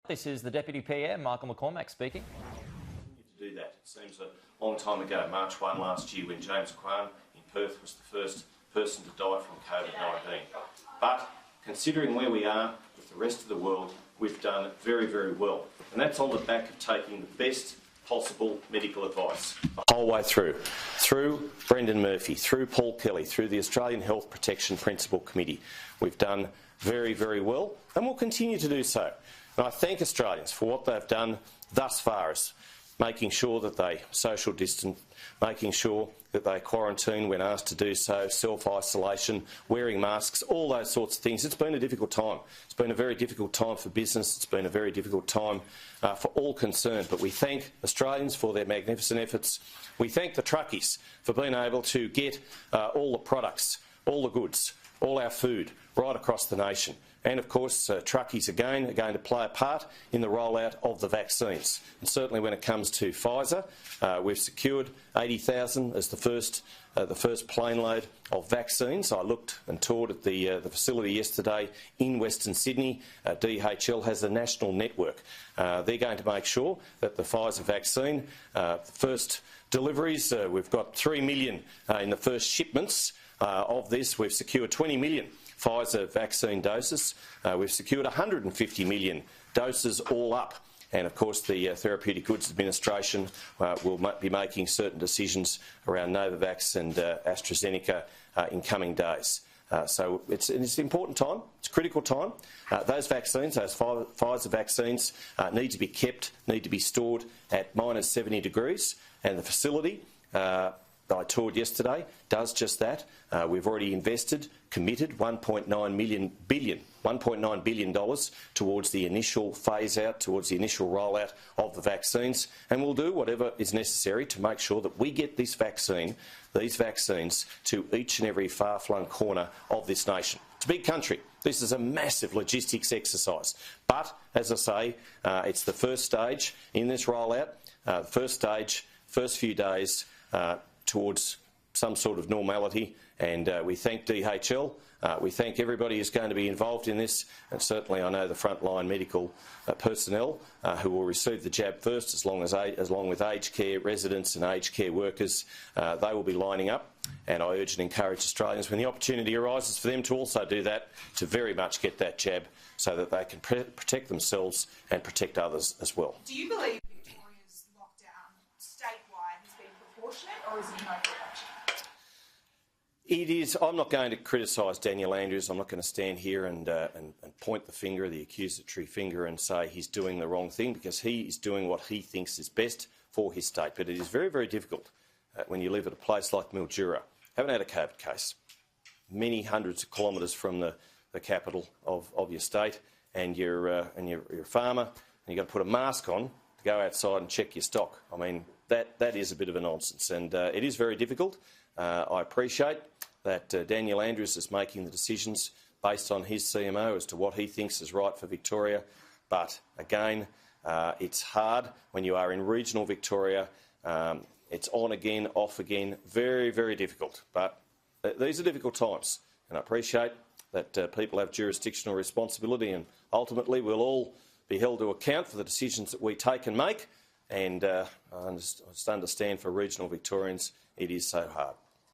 This is the Deputy PM, Michael McCormack, speaking. To do that. It seems a long time ago, March 1 last year, when James Kwan in Perth was the first person to die from COVID-19. But considering where we are with the rest of the world, we've done very, very well. And that's on the back of taking the best possible medical advice the whole way through Brendan Murphy, through Paul Kelly, through the Australian Health Protection Principal Committee. We've done very, very well, and we'll continue to do so. And I thank Australians for what they've done thus far, as making sure that they social distance, making sure that they quarantine when asked to do so, self-isolation, wearing masks, all those sorts of things. It's been a difficult time. It's been a very difficult time for business. It's been a very difficult time for all concerned. But we thank Australians for their magnificent efforts. We thank the truckies for being able to get all the products, all the goods, all our food right across the nation. And of course, truckies again are going to play a part in the rollout of the vaccines. And certainly when it comes to Pfizer, we've secured 80,000 as the first plane load of vaccines. I looked and toured at the facility yesterday in Western Sydney. DHL has a national network. They're going to make sure that the Pfizer vaccine, first deliveries, we've got 3 million in the first shipments of this. We've secured 20 million Pfizer vaccine doses. We've secured 150 million doses all up. And of course the Therapeutic Goods Administration will be making certain decisions around Novavax and AstraZeneca in coming days. So it's an important time, it's a critical time. Those vaccines, those Pfizer vaccines, need to be kept, need to be stored at minus 70 degrees, and the facility I toured yesterday does just that. We've already committed $1.9 billion towards the initial phase-out, towards the initial rollout of the vaccines, and we'll do whatever is necessary to make sure that we get these vaccines to each and every far-flung corner of this nation. It's a big country. This is a massive logistics exercise. But, as I say, it's the first stage in this rollout, first few days towards some sort of normality, and we thank DHL. We thank everybody who's going to be involved in this, and certainly I know the frontline medical personnel who will receive the jab first, along with aged care residents and aged care workers. They will be lining up, and I urge and encourage Australians, when the opportunity arises for them to also do that, to very much get that jab so that they can protect themselves and protect others as well. Do you believe Victoria's lockdown statewide has been proportionate, or is it no proportion? It is. I'm not going to criticise Daniel Andrews. I'm not going to stand here and point the finger, the accusatory finger, and say he's doing the wrong thing, because he is doing what he thinks is best for his state. But it is very, very difficult when you live at a place like Mildura. Haven't had a COVID case, many hundreds of kilometres from the capital of your state, and you're a farmer, and you've got to put a mask on to go outside and check your stock. I mean, that is a bit of a nonsense, and it is very difficult. I appreciate that Daniel Andrews is making the decisions based on his CMO as to what he thinks is right for Victoria. But again, it's hard when you are in regional Victoria. It's on again, off again, very, very difficult. But these are difficult times, and I appreciate that people have jurisdictional responsibility, and ultimately we'll all be held to account for the decisions that we take and make. And I just understand for regional Victorians, it is so hard.